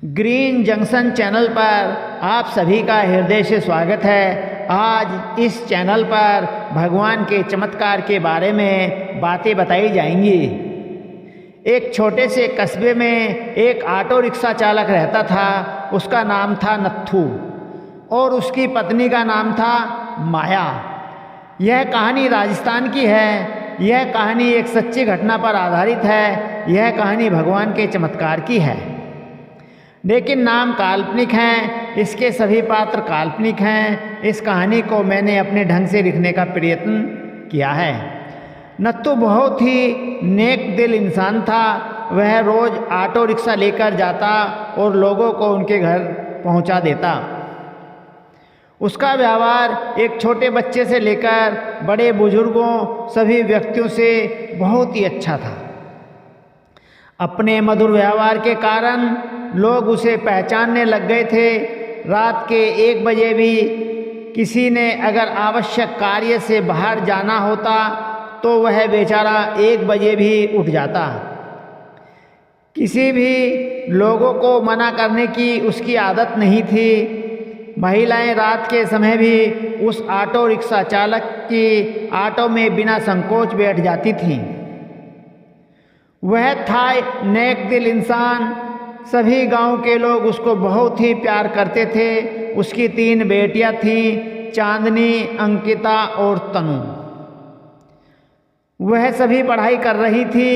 Green junction channel पर आप सभी का हृदय से स्वागत है। आज इस चैनल पर भगवान के चमत्कार के बारे में बातें बताई जाएंगी। एक छोटे से कस्बे में एक ऑटो रिक्शा चालक रहता था। उसका नाम था नत्थू और उसकी पत्नी का नाम था माया। यह कहानी राजस्थान की है। यह कहानी एक सच्ची घटना पर आधारित है। यह कहानी भगवान के चमत्कार की है, लेकिन नाम काल्पनिक हैं। इसके सभी पात्र काल्पनिक हैं। इस कहानी को मैंने अपने ढंग से लिखने का प्रयत्न किया है। नत्थू बहुत ही नेक दिल इंसान था। वह रोज़ ऑटो रिक्शा लेकर जाता और लोगों को उनके घर पहुंचा देता। उसका व्यवहार एक छोटे बच्चे से लेकर बड़े बुजुर्गों सभी व्यक्तियों से बहुत ही अच्छा था। अपने मधुर व्यवहार के कारण लोग उसे पहचानने लग गए थे। रात के 1 बजे भी किसी ने अगर आवश्यक कार्य से बाहर जाना होता तो वह बेचारा 1 बजे भी उठ जाता। किसी भी लोगों को मना करने की उसकी आदत नहीं थी। महिलाएं रात के समय भी उस ऑटो रिक्शा चालक की ऑटो में बिना संकोच बैठ जाती थीं। वह था नेक दिल इंसान। सभी गांव के लोग उसको बहुत ही प्यार करते थे। उसकी 3 बेटियां थीं, चांदनी, अंकिता और तनु। वह सभी पढ़ाई कर रही थी।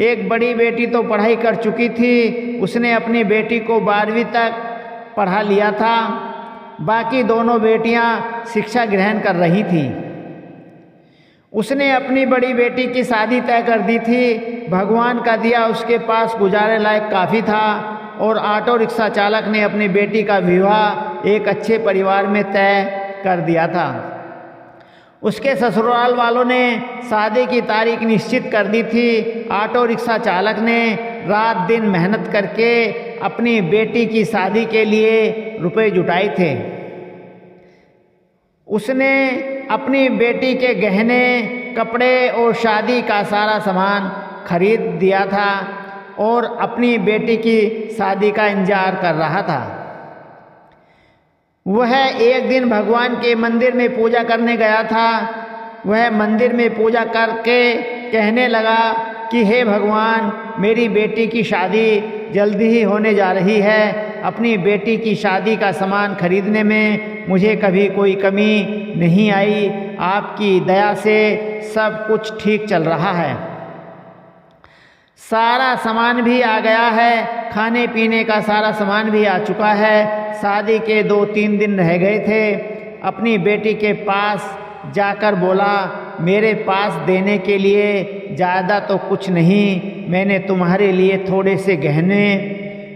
एक बड़ी बेटी तो पढ़ाई कर चुकी थी। उसने अपनी बेटी को 12वीं तक पढ़ा लिया था। बाकी दोनों बेटियां शिक्षा ग्रहण कर रही थीं। उसने अपनी बड़ी बेटी की शादी तय कर दी थी। भगवान का दिया उसके पास गुजारे लायक काफ़ी था और ऑटो रिक्शा चालक ने अपनी बेटी का विवाह एक अच्छे परिवार में तय कर दिया था। उसके ससुराल वालों ने शादी की तारीख निश्चित कर दी थी। ऑटो रिक्शा चालक ने रात दिन मेहनत करके अपनी बेटी की शादी के लिए रुपए जुटाए थे। उसने अपनी बेटी के गहने, कपड़े और शादी का सारा सामान खरीद दिया था और अपनी बेटी की शादी का इंतजार कर रहा था। वह एक दिन भगवान के मंदिर में पूजा करने गया था। वह मंदिर में पूजा करके कहने लगा कि हे भगवान, मेरी बेटी की शादी जल्दी ही होने जा रही है। अपनी बेटी की शादी का सामान खरीदने में मुझे कभी कोई कमी नहीं आई। आपकी दया से सब कुछ ठीक चल रहा है। सारा सामान भी आ गया है। खाने पीने का सारा सामान भी आ चुका है। शादी के 2-3 दिन रह गए थे। अपनी बेटी के पास जाकर बोला, मेरे पास देने के लिए ज़्यादा तो कुछ नहीं। मैंने तुम्हारे लिए थोड़े से गहने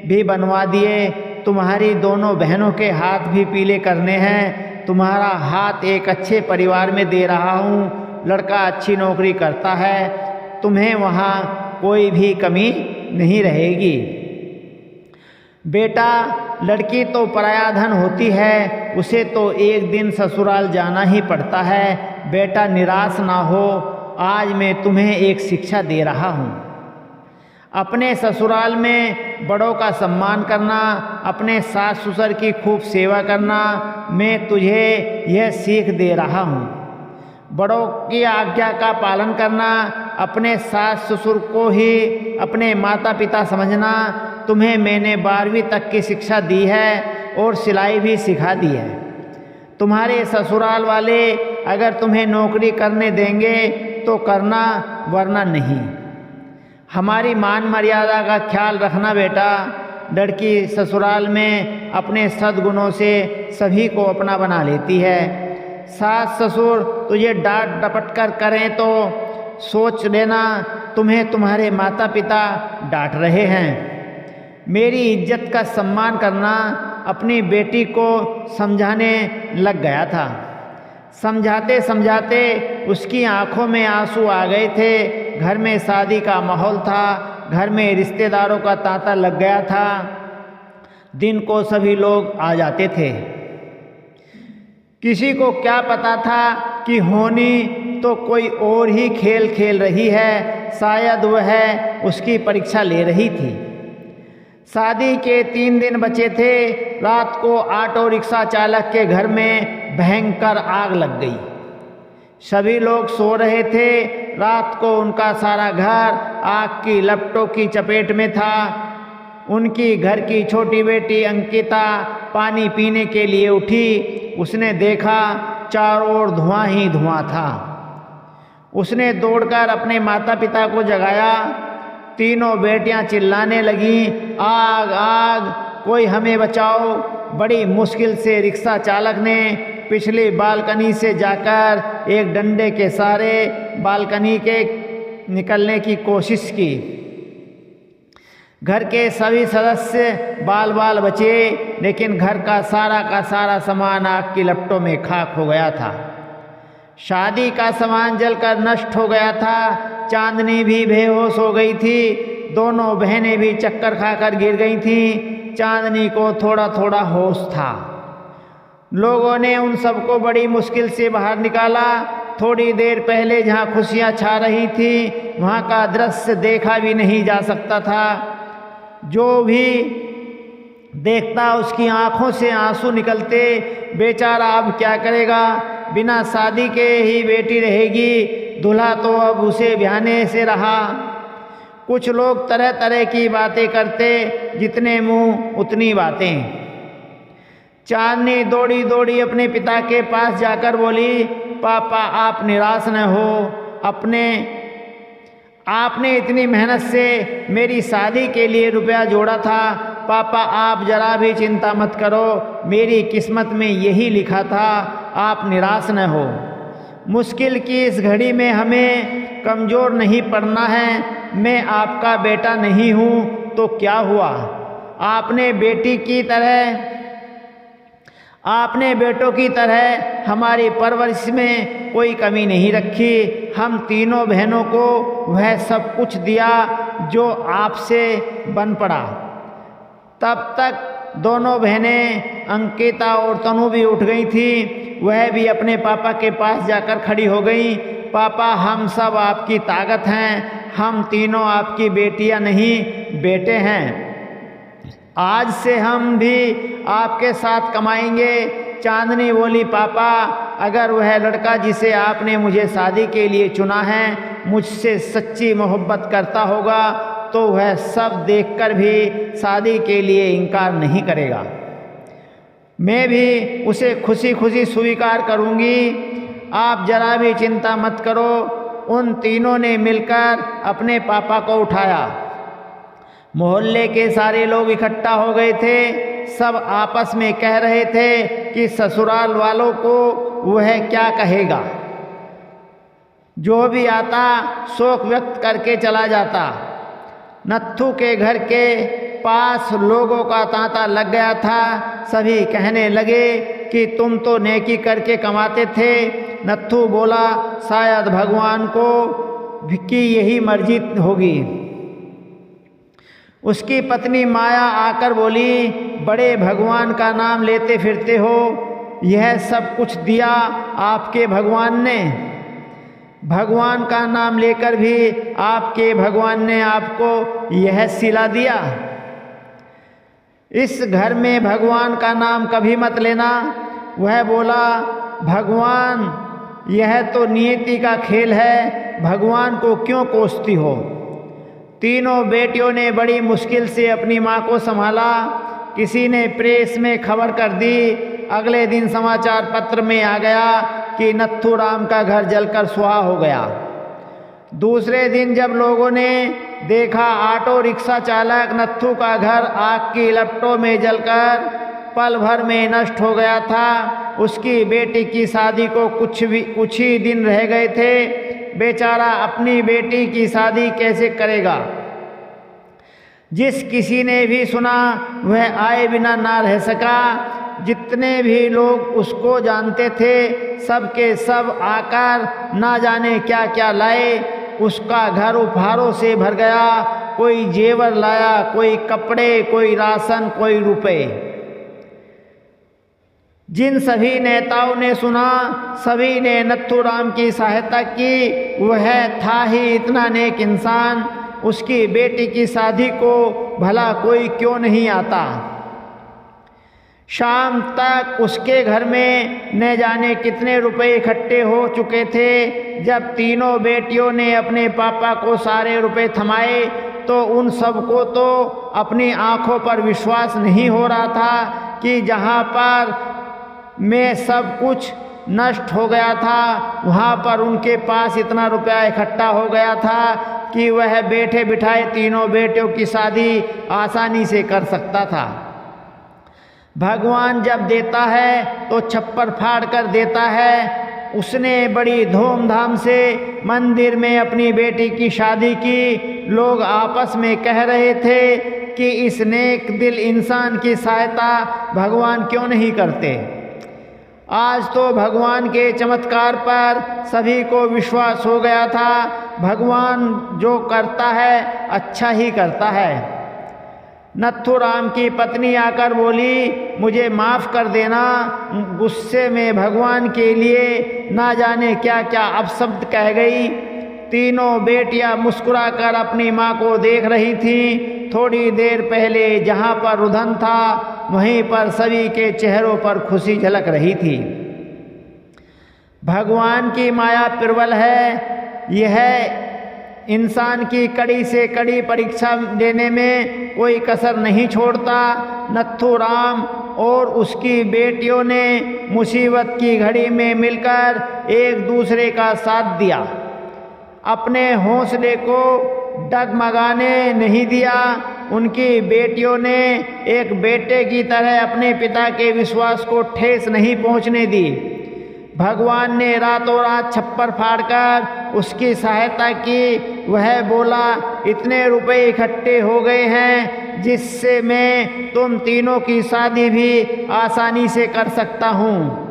भी बनवा दिए। तुम्हारी दोनों बहनों के हाथ भी पीले करने हैं। तुम्हारा हाथ एक अच्छे परिवार में दे रहा हूँ। लड़का अच्छी नौकरी करता है। तुम्हें वहाँ कोई भी कमी नहीं रहेगी। बेटा, लड़की तो पराया धन होती है। उसे तो एक दिन ससुराल जाना ही पड़ता है। बेटा, निराश ना हो। आज मैं तुम्हें एक शिक्षा दे रहा हूँ। अपने ससुराल में बड़ों का सम्मान करना, अपने सास ससुर की खूब सेवा करना। मैं तुझे यह सीख दे रहा हूँ। बड़ों की आज्ञा का पालन करना, अपने सास ससुर को ही अपने माता पिता समझना। तुम्हें मैंने 12वीं तक की शिक्षा दी है और सिलाई भी सिखा दी है। तुम्हारे ससुराल वाले अगर तुम्हें नौकरी करने देंगे तो करना, वरना नहीं। हमारी मान मर्यादा का ख्याल रखना बेटा। लड़की ससुराल में अपने सद्गुणों से सभी को अपना बना लेती है। सास ससुर तुझे डांट डपट कर करें तो सोच लेना तुम्हें तुम्हारे माता पिता डांट रहे हैं। मेरी इज्जत का सम्मान करना। अपनी बेटी को समझाने लग गया था। समझाते समझाते उसकी आंखों में आंसू आ गए थे। घर में शादी का माहौल था। घर में रिश्तेदारों का तांता लग गया था। दिन को सभी लोग आ जाते थे। किसी को क्या पता था कि होनी तो कोई और ही खेल खेल रही है। शायद वह उसकी परीक्षा ले रही थी। शादी के 3 दिन बचे थे। रात को ऑटो रिक्शा चालक के घर में भयंकर आग लग गई। सभी लोग सो रहे थे। रात को उनका सारा घर आग की लपटों की चपेट में था। उनकी घर की छोटी बेटी अंकिता पानी पीने के लिए उठी। उसने देखा चारों ओर धुआं ही धुआं था। उसने दौड़कर अपने माता पिता को जगाया। तीनों बेटियां चिल्लाने लगीं, आग आग, कोई हमें बचाओ। बड़ी मुश्किल से रिक्शा चालक ने पिछली बालकनी से जाकर एक डंडे के सहारे बालकनी के निकलने की कोशिश की। घर के सभी सदस्य बाल बाल बचे, लेकिन घर का सारा सामान आग की लपटों में खाक हो गया था। शादी का सामान जलकर नष्ट हो गया था। चांदनी भी बेहोश हो गई थी। दोनों बहनें भी चक्कर खाकर गिर गई थीं। चांदनी को थोड़ा थोड़ा होश था। लोगों ने उन सबको बड़ी मुश्किल से बाहर निकाला। थोड़ी देर पहले जहाँ खुशियाँ छा रही थी वहाँ का दृश्य देखा भी नहीं जा सकता था। जो भी देखता उसकी आंखों से आंसू निकलते। बेचारा अब क्या करेगा, बिना शादी के ही बेटी रहेगी। दूल्हा तो अब उसे ब्याहने से रहा। कुछ लोग तरह तरह की बातें करते, जितने मुंह उतनी बातें। चांदनी दौड़ी दौड़ी अपने पिता के पास जाकर बोली, पापा आप निराश न हो। आपने इतनी मेहनत से मेरी शादी के लिए रुपया जोड़ा था। पापा आप जरा भी चिंता मत करो, मेरी किस्मत में यही लिखा था। आप निराश न हो। मुश्किल की इस घड़ी में हमें कमज़ोर नहीं पड़ना है। मैं आपका बेटा नहीं हूँ तो क्या हुआ, आपने बेटों की तरह हमारी परवरिश में कोई कमी नहीं रखी। हम तीनों बहनों को वह सब कुछ दिया जो आपसे बन पड़ा। तब तक दोनों बहनें अंकिता और तनु भी उठ गई थी। वह भी अपने पापा के पास जाकर खड़ी हो गई। पापा हम सब आपकी ताकत हैं। हम तीनों आपकी बेटियां नहीं बेटे हैं। आज से हम भी आपके साथ कमाएंगे। चांदनी बोली, पापा अगर वह लड़का जिसे आपने मुझे शादी के लिए चुना है मुझसे सच्ची मोहब्बत करता होगा तो वह सब देखकर भी शादी के लिए इनकार नहीं करेगा। मैं भी उसे खुशी खुशी स्वीकार करूंगी। आप जरा भी चिंता मत करो। उन तीनों ने मिलकर अपने पापा को उठाया। मोहल्ले के सारे लोग इकट्ठा हो गए थे। सब आपस में कह रहे थे कि ससुराल वालों को वह क्या कहेगा। जो भी आता शोक व्यक्त करके चला जाता। नत्थू के घर के पास लोगों का तांता लग गया था। सभी कहने लगे कि तुम तो नेकी करके कमाते थे। नत्थू बोला, शायद भगवान को की यही मर्जी होगी। उसकी पत्नी माया आकर बोली, बड़े भगवान का नाम लेते फिरते हो, यह सब कुछ दिया आपके भगवान ने। भगवान का नाम लेकर भी आपके भगवान ने आपको यह सिला दिया। इस घर में भगवान का नाम कभी मत लेना। वह बोला, भगवान यह तो नियति का खेल है, भगवान को क्यों कोसती हो। तीनों बेटियों ने बड़ी मुश्किल से अपनी माँ को संभाला। किसी ने प्रेस में खबर कर दी। अगले दिन समाचार पत्र में आ गया कि नत्थूराम का घर जलकर सुहा हो गया। दूसरे दिन जब लोगों ने देखा ऑटो रिक्शा चालक नत्थू का घर आग की लपटों में जलकर पल भर में नष्ट हो गया था। उसकी बेटी की शादी को कुछ ही दिन रह गए थे। बेचारा अपनी बेटी की शादी कैसे करेगा। जिस किसी ने भी सुना वह आए बिना ना रह सका। जितने भी लोग उसको जानते थे सब के सब आकर ना जाने क्या क्या लाए। उसका घर उपहारों से भर गया। कोई जेवर लाया, कोई कपड़े, कोई राशन, कोई रुपए। जिन सभी नेताओं ने सुना सभी ने नत्थूराम की सहायता की। वह था ही इतना नेक इंसान उसकी बेटी की शादी को भला कोई क्यों नहीं आता। शाम तक उसके घर में न जाने कितने रुपए इकट्ठे हो चुके थे। जब तीनों बेटियों ने अपने पापा को सारे रुपए थमाए तो उन सबको तो अपनी आंखों पर विश्वास नहीं हो रहा था कि जहां पर में सब कुछ नष्ट हो गया था वहां पर उनके पास इतना रुपया इकट्ठा हो गया था कि वह बैठे बिठाए तीनों बेटियों की शादी आसानी से कर सकता था। भगवान जब देता है तो छप्पर फाड़ कर देता है। उसने बड़ी धूमधाम से मंदिर में अपनी बेटी की शादी की। लोग आपस में कह रहे थे कि इस नेक दिल इंसान की सहायता भगवान क्यों नहीं करते। आज तो भगवान के चमत्कार पर सभी को विश्वास हो गया था। भगवान जो करता है अच्छा ही करता है। नथुराम की पत्नी आकर बोली, मुझे माफ़ कर देना। गुस्से में भगवान के लिए ना जाने क्या क्या अपशब्द कह गई। तीनों बेटियां मुस्कुराकर अपनी माँ को देख रही थीं। थोड़ी देर पहले जहाँ पर रुदन था वहीं पर सभी के चेहरों पर खुशी झलक रही थी। भगवान की माया प्रबल है। यह इंसान की कड़ी से कड़ी परीक्षा देने में कोई कसर नहीं छोड़ता। नथुराम और उसकी बेटियों ने मुसीबत की घड़ी में मिलकर एक दूसरे का साथ दिया। अपने हौसले को डगमगाने नहीं दिया। उनकी बेटियों ने एक बेटे की तरह अपने पिता के विश्वास को ठेस नहीं पहुंचने दी। भगवान ने रातों रात छप्पर फाड़कर उसकी सहायता की। वह बोला, इतने रुपए इकट्ठे हो गए हैं जिससे मैं तुम तीनों की शादी भी आसानी से कर सकता हूँ।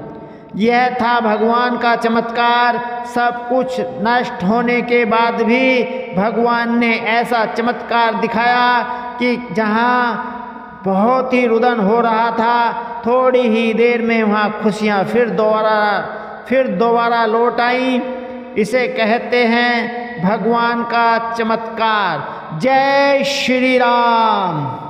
यह था भगवान का चमत्कार। सब कुछ नष्ट होने के बाद भी भगवान ने ऐसा चमत्कार दिखाया कि जहाँ बहुत ही रुदन हो रहा था, थोड़ी ही देर में वहाँ खुशियाँ फिर दोबारा लौट आई। इसे कहते हैं भगवान का चमत्कार। जय श्री राम।